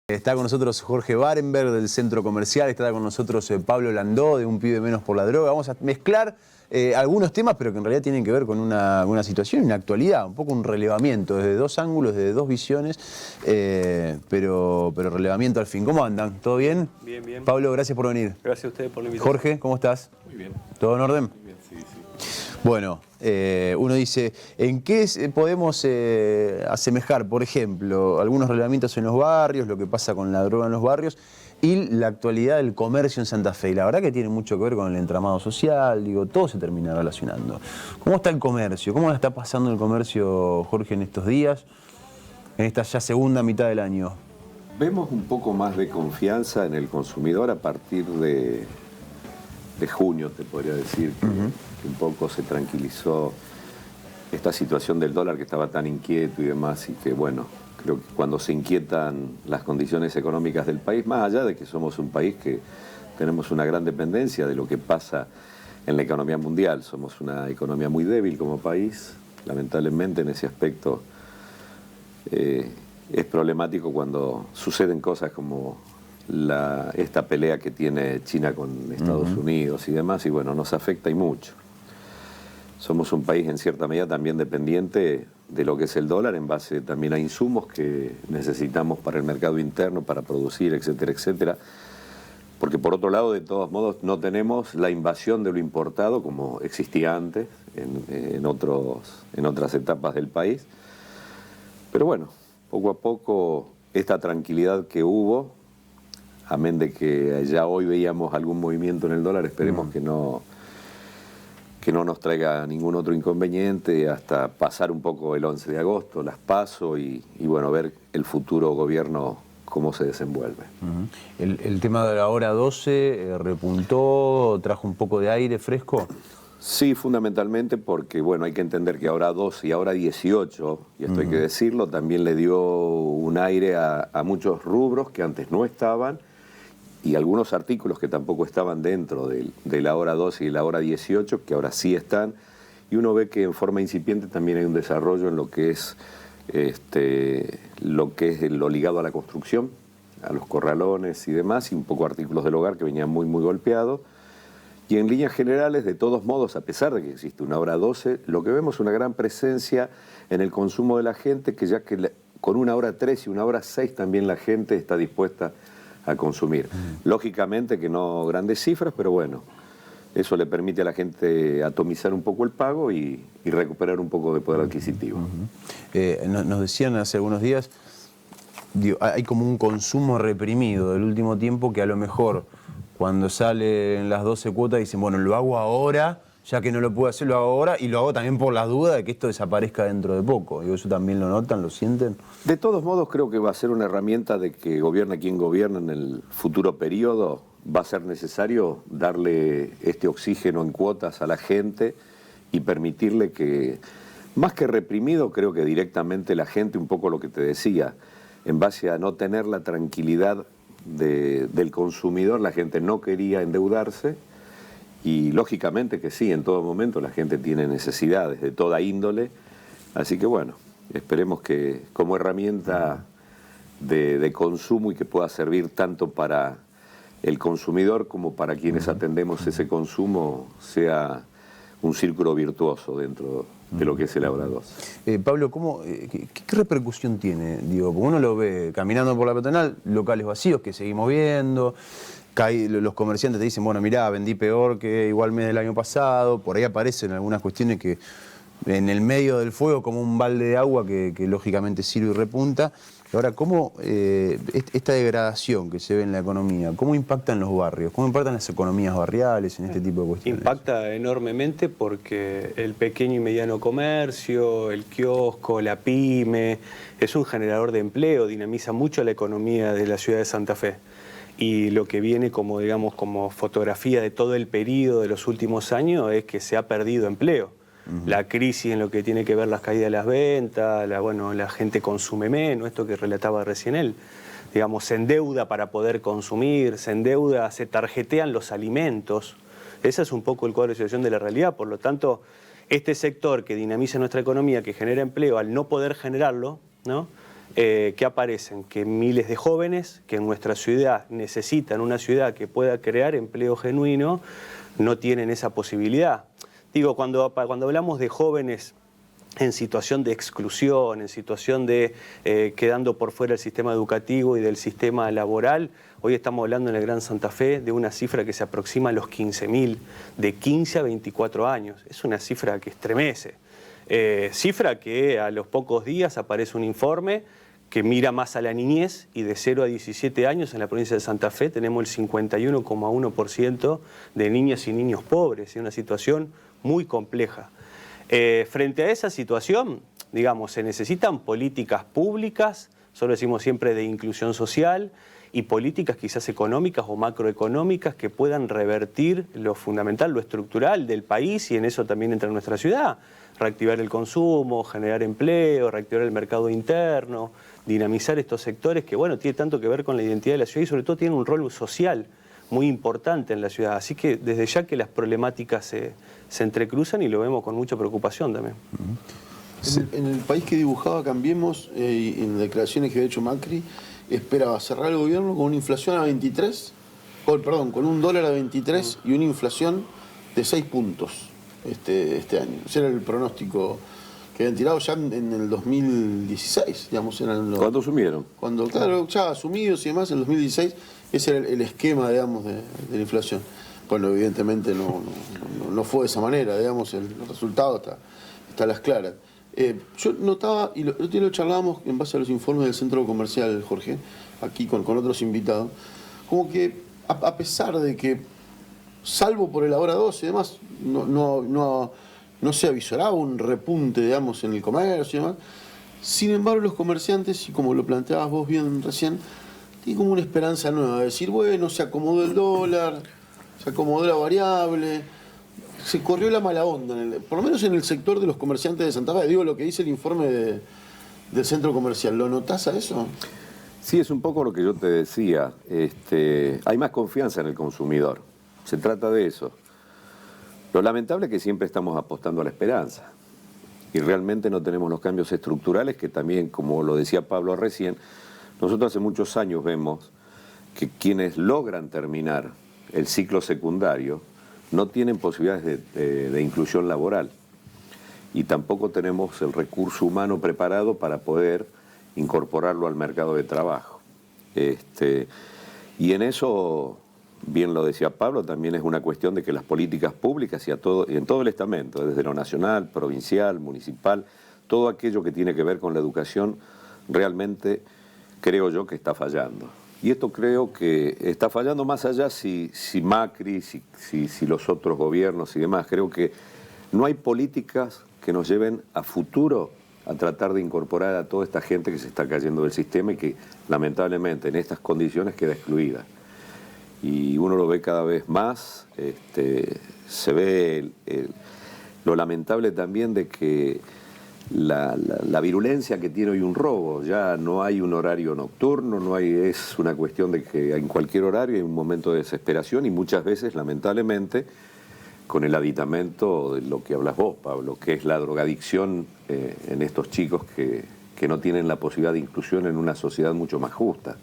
Está con nosotros Jorge Barenberg del Centro Comercial, está con nosotros Pablo Landó de Un Pibe Menos por la Droga. Vamos a mezclar algunos temas, pero que en realidad tienen que ver con una situación, una actualidad, un poco un relevamiento desde dos ángulos, desde dos visiones, pero relevamiento al fin. ¿Cómo andan? ¿Todo bien? Bien, bien. Pablo, gracias por venir. Gracias a ustedes por la invitación. Jorge, ¿cómo estás? Muy bien. ¿Todo en orden? Muy bien, sí. Bueno, uno dice, ¿en qué podemos asemejar, por ejemplo, algunos relevamientos en los barrios, lo que pasa con la droga en los barrios y la actualidad del comercio en Santa Fe? Y la verdad que tiene mucho que ver con el entramado social, digo, todo se termina relacionando. ¿Cómo está el comercio? ¿Cómo está pasando el comercio, Jorge, en estos días, en esta ya segunda mitad del año? Vemos un poco más de confianza en el consumidor a partir de junio, te podría decir, que un poco se tranquilizó esta situación del dólar que estaba tan inquieto y demás, y que bueno, creo que cuando se inquietan las condiciones económicas del país, más allá de que somos un país que tenemos una gran dependencia de lo que pasa en la economía mundial, somos una economía muy débil como país, lamentablemente en ese aspecto es problemático cuando suceden cosas como esta pelea que tiene China con Estados Unidos y demás, y bueno, nos afecta y mucho. Somos un país en cierta medida también dependiente de lo que es el dólar en base también a insumos que necesitamos para el mercado interno, para producir, etcétera, etcétera. Porque por otro lado, de todos modos, no tenemos la invasión de lo importado como existía antes en otras etapas del país. Pero bueno, poco a poco esta tranquilidad que hubo, amén de que ya hoy veíamos algún movimiento en el dólar, esperemos que no nos traiga ningún otro inconveniente hasta pasar un poco el 11 de agosto, las PASO y bueno, ver el futuro gobierno cómo se desenvuelve. El tema de la hora 12 repuntó, trajo un poco de aire fresco. Sí, fundamentalmente porque, bueno, hay que entender que ahora 12 y ahora 18, y esto hay que decirlo, también le dio un aire a muchos rubros que antes no estaban y algunos artículos que tampoco estaban dentro de la hora 12 y la hora 18, que ahora sí están, y uno ve que en forma incipiente también hay un desarrollo en lo que es lo ligado a la construcción, a los corralones y demás, y un poco artículos del hogar que venían muy, muy golpeados. Y en líneas generales, de todos modos, a pesar de que existe una hora 12, lo que vemos es una gran presencia en el consumo de la gente, que ya que con una hora 3 y una hora 6 también la gente está dispuesta a consumir. Lógicamente que no grandes cifras, pero bueno, eso le permite a la gente atomizar un poco el pago y recuperar un poco de poder adquisitivo. Nos decían hace algunos días, digo, hay como un consumo reprimido del último tiempo que a lo mejor cuando salen las 12 cuotas dicen, bueno, lo hago ahora, ya que no lo puedo hacer, lo hago ahora, y lo hago también por las dudas de que esto desaparezca dentro de poco. Digo, ¿eso también lo notan, lo sienten? De todos modos, creo que va a ser una herramienta de que gobierne quien gobierna en el futuro periodo. Va a ser necesario darle este oxígeno en cuotas a la gente y permitirle que, más que reprimido, creo que directamente la gente, un poco lo que te decía, en base a no tener la tranquilidad del consumidor, la gente no quería endeudarse y lógicamente que sí, en todo momento la gente tiene necesidades de toda índole, así que bueno, esperemos que como herramienta de consumo y que pueda servir tanto para el consumidor como para quienes atendemos ese consumo sea un círculo virtuoso dentro de lo que es el hora 12. Pablo, ¿qué repercusión tiene? Digo, porque uno lo ve caminando por la peatonal, locales vacíos que seguimos viendo, los comerciantes te dicen, bueno, mirá, vendí peor que igual mes del año pasado, por ahí aparecen algunas cuestiones que en el medio del fuego como un balde de agua que lógicamente sirve y repunta. Ahora, ¿cómo esta degradación que se ve en la economía, cómo impacta en los barrios? ¿Cómo impactan las economías barriales en este tipo de cuestiones? Impacta enormemente porque el pequeño y mediano comercio, el kiosco, la pyme, es un generador de empleo, dinamiza mucho la economía de la ciudad de Santa Fe. Y lo que viene como, digamos, como fotografía de todo el periodo de los últimos años es que se ha perdido empleo. La crisis en lo que tiene que ver las caídas de las ventas, la gente consume menos, esto que relataba recién él. Digamos, se endeuda para poder consumir, se endeuda, se tarjetean los alimentos. Ese es un poco el cuadro de situación de la realidad. Por lo tanto, este sector que dinamiza nuestra economía, que genera empleo, al no poder generarlo, ¿no?, ¿qué aparecen? Que miles de jóvenes que en nuestra ciudad necesitan una ciudad que pueda crear empleo genuino, no tienen esa posibilidad. Digo, cuando hablamos de jóvenes en situación de exclusión, en situación de quedando por fuera del sistema educativo y del sistema laboral, hoy estamos hablando en el Gran Santa Fe de una cifra que se aproxima a los 15.000, de 15 a 24 años. Es una cifra que estremece. Cifra que a los pocos días aparece un informe que mira más a la niñez, y de 0 a 17 años en la provincia de Santa Fe tenemos el 51,1% de niñas y niños pobres, en una situación muy compleja. Frente a esa situación, digamos, se necesitan políticas públicas, solo decimos siempre de inclusión social, y políticas quizás económicas o macroeconómicas que puedan revertir lo fundamental, lo estructural del país, y en eso también entra nuestra ciudad. Reactivar el consumo, generar empleo, reactivar el mercado interno, dinamizar estos sectores que, bueno, tiene tanto que ver con la identidad de la ciudad y sobre todo tiene un rol social muy importante en la ciudad. Así que desde ya que las problemáticas se entrecruzan y lo vemos con mucha preocupación también. En el país que dibujaba Cambiemos, en declaraciones que había hecho Macri, esperaba cerrar el gobierno con una inflación a 23, con un dólar a 23 y una inflación de 6 puntos este año. Ese era el pronóstico que habían tirado ya en el 2016, digamos. ¿Cuándo asumieron? Cuando, claro, ya asumidos y demás, en el 2016, ese era el esquema, digamos, de la inflación. Bueno, evidentemente no fue de esa manera, digamos, el resultado está a las claras. Yo notaba, y lo charlábamos en base a los informes del centro comercial, Jorge, aquí con otros invitados, como que a pesar de que, salvo por el Ahora 12 y demás, no se avisoraba un repunte, digamos, en el comercio y demás, sin embargo los comerciantes, y como lo planteabas vos bien recién, tienen como una esperanza nueva, de decir, bueno, se acomodó el dólar, se acomodó la variable, se corrió la mala onda, por lo menos en el sector de los comerciantes de Santa Fe. Digo lo que dice el informe del centro comercial. ¿Lo notás a eso? Sí, es un poco lo que yo te decía. Hay más confianza en el consumidor. Se trata de eso. Lo lamentable es que siempre estamos apostando a la esperanza. Y realmente no tenemos los cambios estructurales que también, como lo decía Pablo recién, nosotros hace muchos años vemos que quienes logran terminar el ciclo secundario no tienen posibilidades de inclusión laboral, y tampoco tenemos el recurso humano preparado para poder incorporarlo al mercado de trabajo. Y en eso, bien lo decía Pablo, también es una cuestión de que las políticas públicas y en todo el estamento, desde lo nacional, provincial, municipal, todo aquello que tiene que ver con la educación, realmente creo yo que está fallando. Y esto creo que está fallando más allá si Macri, si los otros gobiernos y demás. Creo que no hay políticas que nos lleven a futuro a tratar de incorporar a toda esta gente que se está cayendo del sistema y que lamentablemente en estas condiciones queda excluida. Y uno lo ve cada vez más, se ve lo lamentable también de que la virulencia que tiene hoy un robo, ya no hay un horario nocturno, es una cuestión de que en cualquier horario hay un momento de desesperación, y muchas veces, lamentablemente, con el aditamento de lo que hablas vos, Pablo, que es la drogadicción en estos chicos que no tienen la posibilidad de inclusión en una sociedad mucho más justa.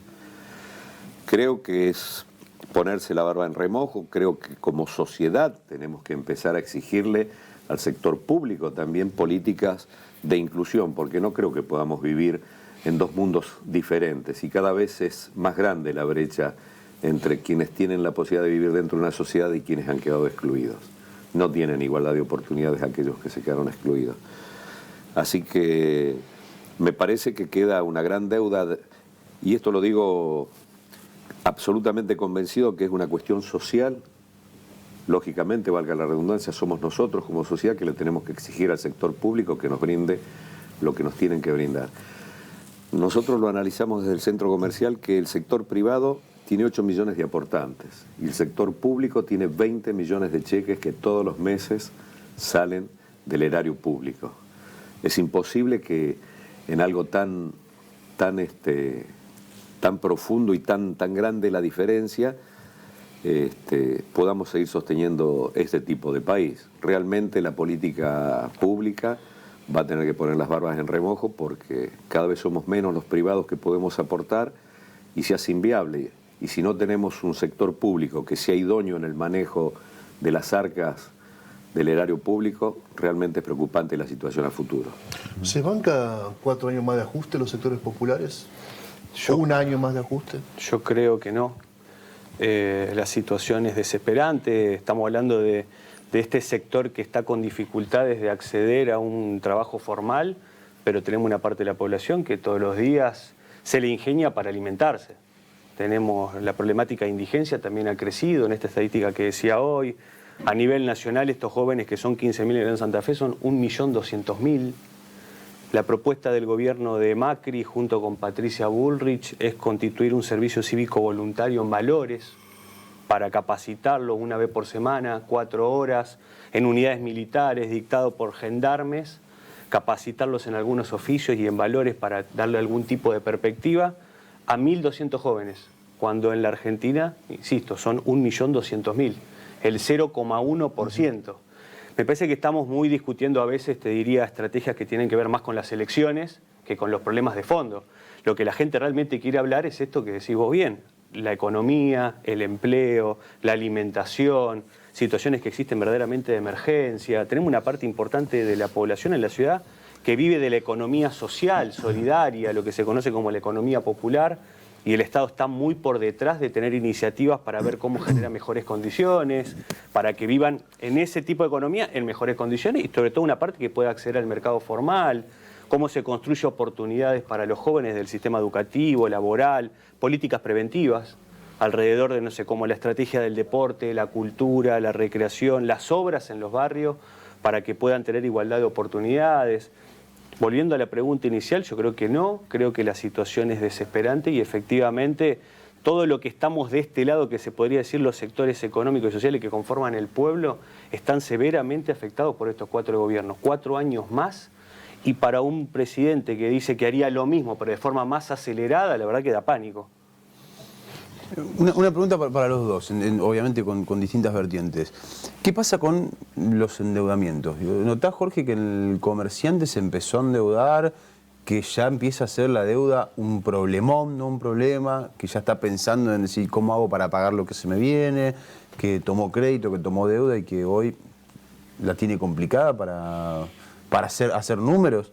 Creo que es ponerse la barba en remojo. Creo que como sociedad tenemos que empezar a exigirle al sector público también políticas de inclusión, porque no creo que podamos vivir en dos mundos diferentes, y cada vez es más grande la brecha entre quienes tienen la posibilidad de vivir dentro de una sociedad y quienes han quedado excluidos. No tienen igualdad de oportunidades aquellos que se quedaron excluidos. Así que me parece que queda una gran deuda, y esto lo digo absolutamente convencido, que es una cuestión social. Lógicamente, valga la redundancia, somos nosotros como sociedad que le tenemos que exigir al sector público que nos brinde lo que nos tienen que brindar. Nosotros lo analizamos desde el centro comercial, que el sector privado tiene 8 millones de aportantes y el sector público tiene 20 millones de cheques que todos los meses salen del erario público. Es imposible que en algo tan profundo y tan grande la diferencia, podamos seguir sosteniendo este tipo de país. Realmente la política pública va a tener que poner las barbas en remojo porque cada vez somos menos los privados que podemos aportar y se hace inviable. Y si no tenemos un sector público que sea idóneo en el manejo de las arcas del erario público, realmente es preocupante la situación a futuro. ¿Se banca 4 años más de ajuste los sectores populares? ¿O un año más de ajuste? Yo creo que no. La situación es desesperante. Estamos hablando de este sector que está con dificultades de acceder a un trabajo formal, pero tenemos una parte de la población que todos los días se le ingenia para alimentarse. Tenemos la problemática de indigencia, también ha crecido en esta estadística que decía hoy. A nivel nacional, estos jóvenes que son 15.000 en Santa Fe son 1.200.000. La propuesta del gobierno de Macri junto con Patricia Bullrich es constituir un servicio cívico voluntario en Valores para capacitarlo una vez por semana, 4 horas, en unidades militares, dictado por gendarmes, capacitarlos en algunos oficios y en Valores para darle algún tipo de perspectiva a 1.200 jóvenes, cuando en la Argentina, insisto, son 1.200.000, el 0,1%. Me parece que estamos muy discutiendo a veces, te diría, estrategias que tienen que ver más con las elecciones que con los problemas de fondo. Lo que la gente realmente quiere hablar es esto que decís vos bien, la economía, el empleo, la alimentación, situaciones que existen verdaderamente de emergencia. Tenemos una parte importante de la población en la ciudad que vive de la economía social, solidaria, lo que se conoce como la economía popular, y el Estado está muy por detrás de tener iniciativas para ver cómo genera mejores condiciones, para que vivan en ese tipo de economía en mejores condiciones y sobre todo una parte que pueda acceder al mercado formal, cómo se construye oportunidades para los jóvenes del sistema educativo, laboral, políticas preventivas, alrededor de, no sé, como la estrategia del deporte, la cultura, la recreación, las obras en los barrios, para que puedan tener igualdad de oportunidades. Volviendo a la pregunta inicial, yo creo que no, creo que la situación es desesperante y efectivamente todo lo que estamos de este lado, que se podría decir los sectores económicos y sociales que conforman el pueblo, están severamente afectados por estos 4 gobiernos. 4 años más, y para un presidente que dice que haría lo mismo, pero de forma más acelerada, la verdad que da pánico. Una pregunta para los dos, obviamente con distintas vertientes. ¿Qué pasa con los endeudamientos? ¿Notás, Jorge, que el comerciante se empezó a endeudar, que ya empieza a ser la deuda un problemón, no un problema, que ya está pensando en decir cómo hago para pagar lo que se me viene, que tomó crédito, que tomó deuda y que hoy la tiene complicada para hacer números?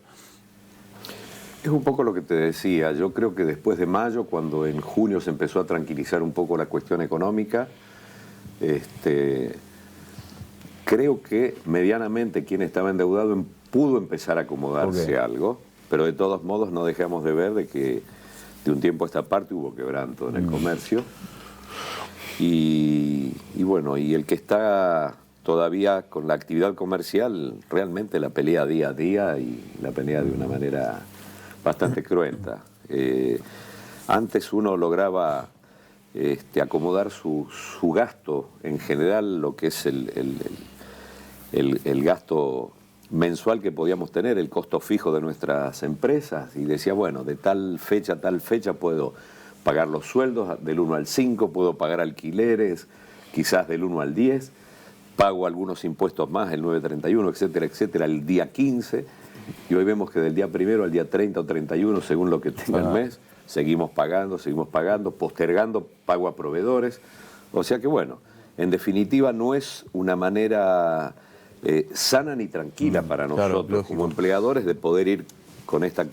Es un poco lo que te decía. Yo creo que después de mayo, cuando en junio se empezó a tranquilizar un poco la cuestión económica, creo que medianamente quien estaba endeudado pudo empezar a acomodarse algo, pero de todos modos no dejamos de ver de que de un tiempo a esta parte hubo quebranto en el comercio. Y bueno, y el que está todavía con la actividad comercial, realmente la pelea día a día y la pelea de una manera bastante cruenta. Antes uno lograba acomodar su gasto, en general lo que es el gasto mensual que podíamos tener, el costo fijo de nuestras empresas, y decía, bueno, de tal fecha a tal fecha puedo pagar los sueldos, del 1 al 5, puedo pagar alquileres, quizás del 1 al 10, pago algunos impuestos más, el 931, etcétera, etcétera, el día 15, y hoy vemos que del día 1 al día 30 o 31, según lo que tenga el mes, seguimos pagando, postergando pago a proveedores. O sea que bueno, en definitiva no es una manera sana ni tranquila para nosotros como empleadores de poder ir con esta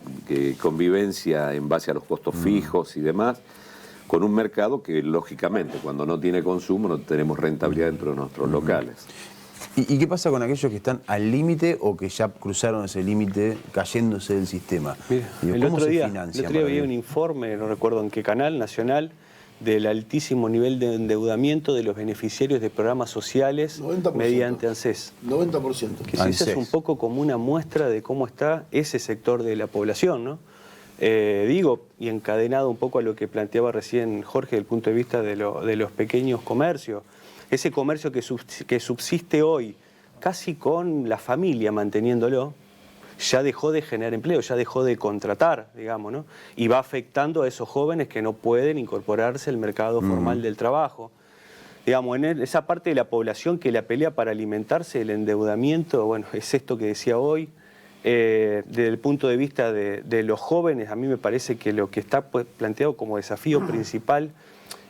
convivencia en base a los costos fijos y demás, con un mercado que lógicamente cuando no tiene consumo no tenemos rentabilidad dentro de nuestros locales. ¿Y qué pasa con aquellos que están al límite o que ya cruzaron ese límite cayéndose del sistema? Mira, el otro día veía un informe, no recuerdo en qué canal, nacional, del altísimo nivel de endeudamiento de los beneficiarios de programas sociales 90%. Mediante ANSES. 90%. Que es un poco como una muestra de cómo está ese sector de la población, ¿no? Digo, y encadenado un poco a lo que planteaba recién Jorge, desde el punto de vista de los pequeños comercios. Ese comercio que subsiste hoy casi con la familia manteniéndolo, ya dejó de generar empleo, ya dejó de contratar, digamos, ¿no? Y va afectando a esos jóvenes que no pueden incorporarse al mercado formal del trabajo. Digamos, en esa parte de la población que la pelea para alimentarse, el endeudamiento, bueno, es esto que decía hoy, Desde el punto de vista de los jóvenes, a mí me parece que lo que está planteado como desafío principal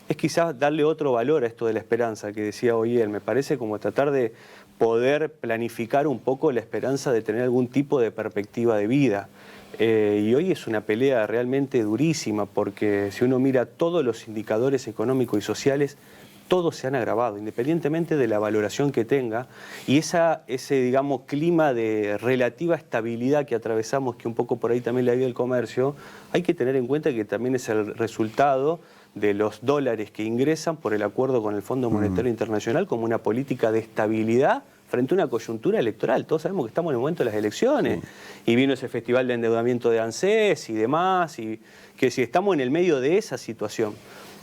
es quizás darle otro valor a esto de la esperanza que decía hoy él. Me parece como tratar de poder planificar un poco la esperanza de tener algún tipo de perspectiva de vida. Y hoy es una pelea realmente durísima, porque si uno mira todos los indicadores económicos y sociales, todos se han agravado, independientemente de la valoración que tenga, y ese digamos, clima de relativa estabilidad que atravesamos, que un poco por ahí también le ha habido el comercio, hay que tener en cuenta que también es el resultado de los dólares que ingresan por el acuerdo con el Fondo Monetario Internacional como una política de estabilidad frente a una coyuntura electoral. Todos sabemos que estamos en el momento de las elecciones, y vino ese festival de endeudamiento de ANSES y demás, y que si estamos en el medio de esa situación.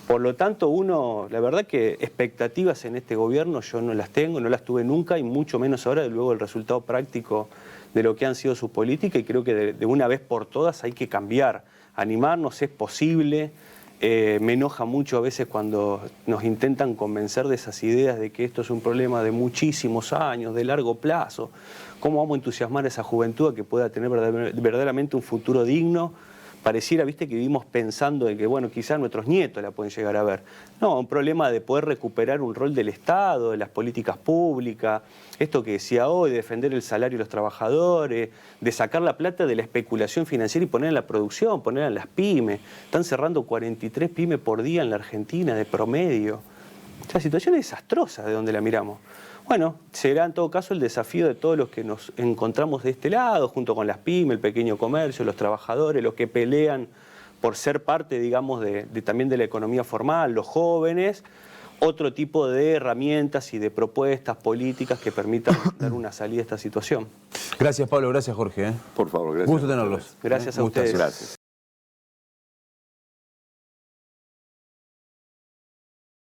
Por lo tanto, la verdad que expectativas en este gobierno yo no las tengo, no las tuve nunca, y mucho menos ahora, luego el resultado práctico de lo que han sido sus políticas, y creo que de una vez por todas hay que cambiar, animarnos, es posible. Me enoja mucho a veces cuando nos intentan convencer de esas ideas de que esto es un problema de muchísimos años, de largo plazo. ¿Cómo vamos a entusiasmar a esa juventud a que pueda tener verdaderamente un futuro digno? Pareciera, viste, que vivimos pensando en que, bueno, quizás nuestros nietos la pueden llegar a ver. No, un problema de poder recuperar un rol del Estado, de las políticas públicas, esto que decía hoy, de defender el salario de los trabajadores, de sacar la plata de la especulación financiera y ponerla en la producción, ponerla en las pymes. Están cerrando 43 pymes por día en la Argentina, de promedio. La situación es desastrosa de donde la miramos. Bueno, será en todo caso el desafío de todos los que nos encontramos de este lado, junto con las pymes, el pequeño comercio, los trabajadores, los que pelean por ser parte, digamos, también de la economía formal, los jóvenes, otro tipo de herramientas y de propuestas políticas que permitan dar una salida a esta situación. Gracias, Pablo. Gracias, Jorge. Por favor, gracias. Gusto tenerlos. Gracias a Gustazo. ustedes. Gracias.